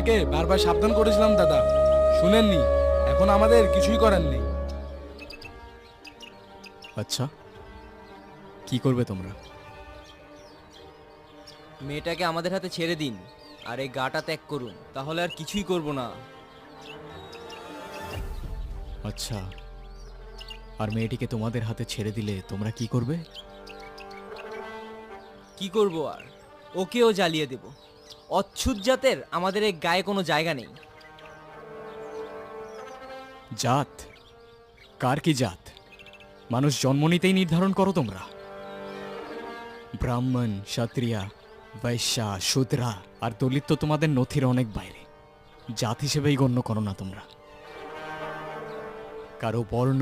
আপনাকে বারবার সাবধান করেছিলাম দাদা, শুনেননি। এখন আমাদের কিছুই করার নেই। আচ্ছা, কি করবে তোমরা? মেয়েটাকে আমাদের হাতে ছেড়ে দিন আর এই গাটা ত্যাগ করুন, তাহলে আর কিছুই করব না। আচ্ছা, আর মেয়েটিকে তোমাদের হাতে ছেড়ে দিলে তোমরা কি করবে? কি করব আর, ওকেও জ্বালিয়ে দেব। অচ্ছুত জাতের আমাদের এই গায়ে কোনো জায়গা নেই। জাত? কার কি জাত? মানুষ জন্ম নিতেই নির্ধারণ করো তোমরা? ব্রাহ্মণ, ক্ষত্রিয়া, বৈশ্যা, শূদ্রা আর দলিত তো তোমাদের নথির অনেক বাইরে। জাত হিসেবেই গণ্য করো না তোমরা। কারো বর্ণ,